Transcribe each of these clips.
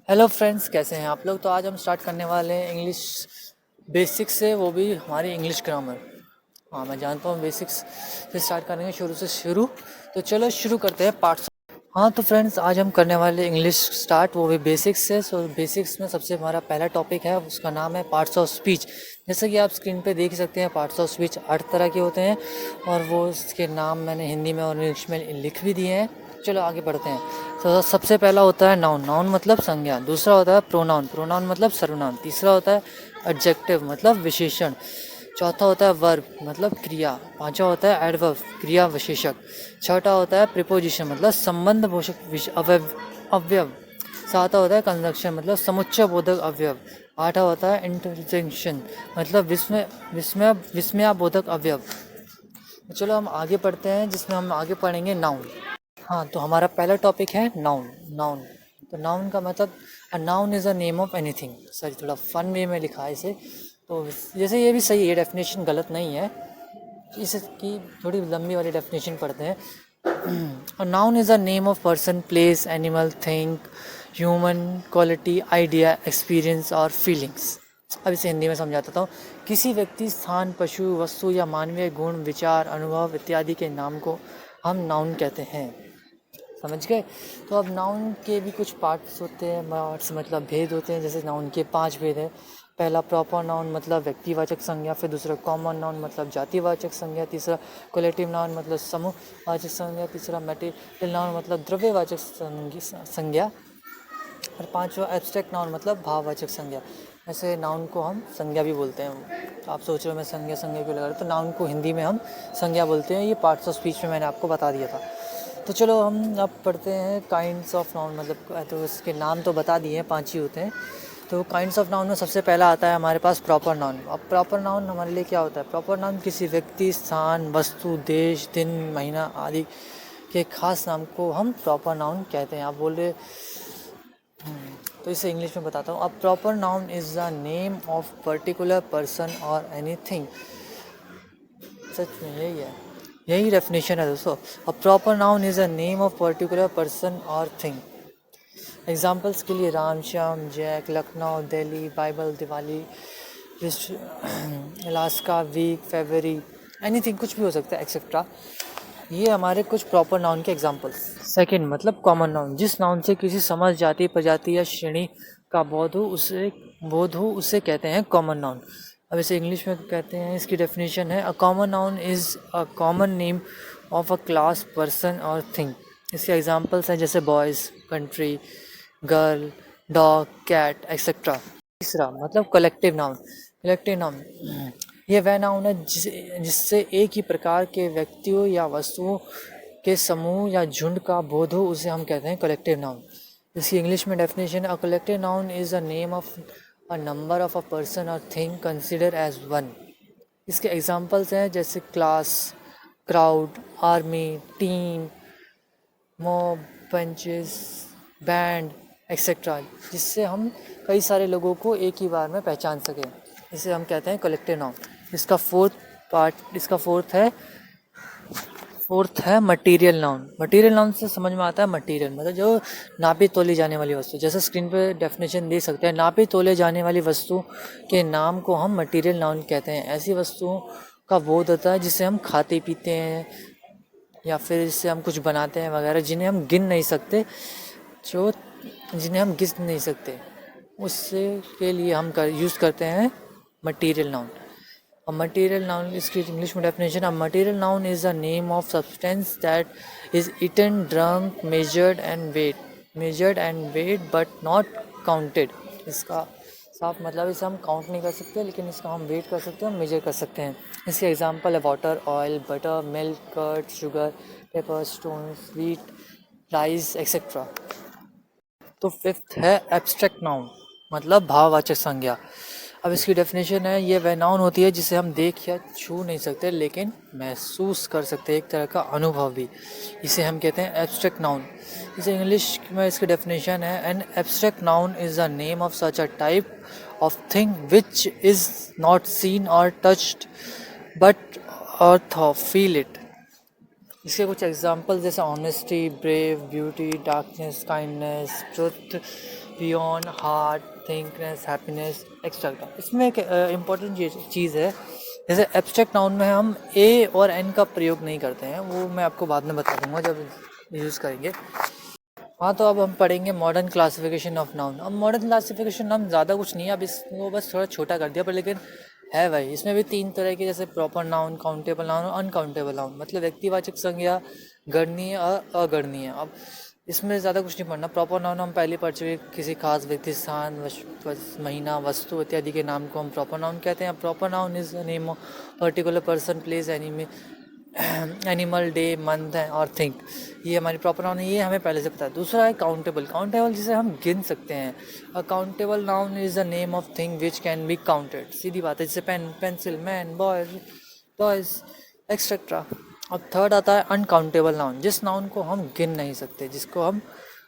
Hello friends, कैसे हैं आप लोग। तो आज हम स्टार्ट करने वाले हैं इंग्लिश बेसिक्स से, वो भी हमारी इंग्लिश ग्रामर। हाँ, मैं जानता हूँ बेसिक्स से स्टार्ट करेंगे, शुरू से शुरू। तो चलो शुरू करते हैं पार्ट्स। हाँ तो फ्रेंड्स, आज हम करने वाले इंग्लिश स्टार्ट वो भी बेसिक्स से। सो बेसिक्स में सबसे हमारा पहला टॉपिक है, उसका नाम है पार्ट्स ऑफ स्पीच। जैसे कि आप स्क्रीन पे देख सकते हैं, पार्ट्स ऑफ स्पीच 8 तरह के होते हैं और वो इसके नाम मैंने हिंदी में और इंग्लिश में लिख भी दिए हैं। चलो आगे बढ़ते हैं। तो सबसे पहला होता है नाउन। नाउन मतलब संज्ञा। दूसरा होता है प्रोनाउन। प्रोनाउन मतलब सर्वनाम। तीसरा होता है एडजेक्टिव मतलब विशेषण। चौथा होता है वर्ब मतलब क्रिया। पांचवा होता है एडवर्ब क्रिया विशेषक। छठा होता है प्रीपोजिशन मतलब संबंध बोधक अवयव। सातवां होता है कंजंक्शन मतलब समुच्चय बोधक अवयव। आठवां होता है इंटरजेक्शन मतलब विस्मयाबोधक अवयव। चलो हम आगे पढ़ते हैं, जिसमें हम आगे पढ़ेंगे नाउन। हाँ, तो हमारा पहला टॉपिक है नाउन। नाउन तो नाउन का मतलब a noun is a name of anything. Sorry, थोड़ा फन वे में लिखा है इसे। तो जैसे ये भी सही है, डेफिनेशन गलत नहीं है। इसकी थोड़ी लंबी वाली डेफिनेशन पढ़ते हैं। A noun is a name of person, place, animal, thing, human quality, idea, experience और फीलिंग्स। अब इसे हिंदी में समझाता हूँ। किसी व्यक्ति, स्थान, पशु, वस्तु या मानवीय गुण, विचार, अनुभव इत्यादि के नाम को हम नाउन कहते हैं। समझ गए। तो अब नाउन के भी कुछ पार्ट्स होते हैं। पार्ट्स मतलब भेद होते हैं। जैसे नाउन के 5 भेद हैं। पहला प्रॉपर नाउन मतलब व्यक्तिवाचक संज्ञा। फिर दूसरा कॉमन नाउन मतलब जातिवाचक संज्ञा। तीसरा कोलेक्टिव नाउन मतलब समूहवाचक संज्ञा। तीसरा मैटेरियल नाउन मतलब द्रव्यवाचक संज्ञा। और पांचवा एब्स्ट्रैक्ट नाउन मतलब भाववाचक संज्ञा। ऐसे नाउन को हम संज्ञा भी बोलते हैं। तो आप सोच रहे हो मैं संज्ञा संज्ञा क्यों लगा रहा हूँ, तो नाउन को हिंदी में हम संज्ञा बोलते हैं। ये पार्ट्स ऑफ स्पीच में मैंने आपको बता दिया था। तो चलो हम अब पढ़ते हैं काइंड्स ऑफ नाउन। मतलब तो इसके नाम तो बता दिए हैं, 5 ही होते हैं। तो काइंड्स ऑफ नाउन में सबसे पहला आता है हमारे पास प्रॉपर नाउन। अब प्रॉपर नाउन हमारे लिए क्या होता है? प्रॉपर नाउन किसी व्यक्ति, स्थान, वस्तु, देश, दिन, महीना आदि के खास नाम को हम प्रॉपर नाउन कहते हैं। आप बोल रहे तो इसे इंग्लिश में बताता हूँ। A proper noun is the name of particular person और एनीथिंग। सच में यही है, यही डेफिनेशन है दोस्तों। A proper noun is a name of particular person और थिंग। एग्जाम्पल्स के लिए Ram, Shyam, Jack, Lucknow, Delhi, Bible, Diwali, Alaska, week, February, anything, कुछ भी हो सकता है एक्सेट्रा। ये हमारे कुछ प्रॉपर नाउन के एग्जाम्पल्स। सेकंड मतलब कॉमन नाउन। जिस नाउन से किसी समाज, जाति, प्रजाति या श्रेणी का बोध हो उसे कहते हैं कॉमन नाउन। अब इसे इंग्लिश में कहते हैं, इसकी डेफिनेशन है a common noun is a common name of a class, person और थिंग। इसके एग्जाम्पल्स हैं जैसे boys, country, girl, dog, cat etcetera. तीसरा मतलब कलेक्टिव नाउन। कलेक्टिव नाउन ये वह नाउन है जिससे एक ही प्रकार के व्यक्तियों या वस्तुओं के समूह या झुंड का बोध हो, उसे हम कहते हैं कलेक्टिव नाउन। इसकी इंग्लिश में definition a collective noun is a name of a number of a person और थिंग कंसिडर एज वन। इसके एग्जांपल्स हैं जैसे class, crowd, army, team, mob, punches, band etcetera, जिससे हम कई सारे लोगों को एक ही बार में पहचान सकें। इसे हम कहते हैं कलेक्टिव नाउन। इसका फोर्थ है मटेरियल नाउन। मटेरियल नाउन से समझ में आता है मटेरियल मतलब जो नापी तोली जाने वाली वस्तु। जैसे स्क्रीन पे डेफिनेशन दे सकते हैं, नापी तोले जाने वाली वस्तु के नाम को हम मटेरियल नाउन कहते हैं। ऐसी वस्तुओं का बोध होता है जिसे हम खाते पीते हैं या फिर इससे हम कुछ बनाते हैं वगैरह, जिन्हें हम गिन नहीं सकते, उससे के लिए हम यूज़ करते हैं material noun. A material noun, इसकी इंग्लिश में definition, a material noun is the name of substance that is eaten, drunk, measured and weighed but not counted। इसका साफ मतलब इसे हम काउंट नहीं कर सकते, लेकिन इसका हम वेट कर सकते हैं, मेजर कर सकते हैं। इसके एग्जांपल है water, oil, butter, milk, curd, sugar, paper, stone, sweet, rice etcetera. तो फिफ्थ है एब्स्ट्रैक्ट नाउन मतलब भाववाचक संज्ञा। अब इसकी डेफिनेशन है, ये वह नाउन होती है जिसे हम देख या छू नहीं सकते लेकिन महसूस कर सकते हैं, एक तरह का अनुभव भी। इसे हम कहते हैं एब्स्ट्रैक्ट नाउन। इसे इंग्लिश में इसकी डेफिनेशन है, an abstract noun is the name of such a type of thing which is not seen और touched but earth feel it. इसके कुछ एग्जांपल जैसे honesty, brave, beauty, darkness, kindness, truth, beyond, heart, thickness, happiness, etcetera. इसमें एक important चीज़ है, जैसे abstract noun में हम ए और एन का प्रयोग नहीं करते हैं, वो मैं आपको बाद में बता दूंगा जब यूज़ करेंगे। हाँ, तो अब हम पढ़ेंगे मॉडर्न क्लासिफिकेशन ऑफ नाउन। अब मॉडर्न क्लासिफिकेशन नाम ज़्यादा कुछ नहीं है, अब इसको बस थोड़ा छोटा कर दिया, पर लेकिन है भाई। इसमें भी 3 तरह के, जैसे प्रॉपर नाउन, काउंटेबल नाउन और अनकाउंटेबल नाउन, मतलब व्यक्तिवाचक संज्ञा, गणनीय और अगणनीय। अब इसमें ज़्यादा कुछ नहीं पढ़ना। प्रॉपर नाउन हम पहले पढ़ चुके, किसी खास व्यक्ति, स्थान, महीना, वस्तु इत्यादि के नाम को हम प्रॉपर नाउन कहते हैं। Proper noun is the name of particular person, place, animal, day, month और थिंग। ये हमारी प्रॉपर नाउन है, ये हमें पहले से पता है। दूसरा है काउंटेबल। काउंटेबल जिसे हम गिन सकते हैं। A countable noun is the name of thing which can be counted. सीधी बात है, जैसे pen, pencil, man, boy, toys, etcetera. अब थर्ड आता है अनकाउंटेबल नाउन, जिस नाउन को हम गिन नहीं सकते, जिसको हम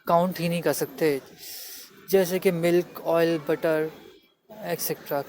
काउंट ही नहीं कर सकते, जैसे कि मिल्क, ऑयल, बटर, एक्सेट्रा।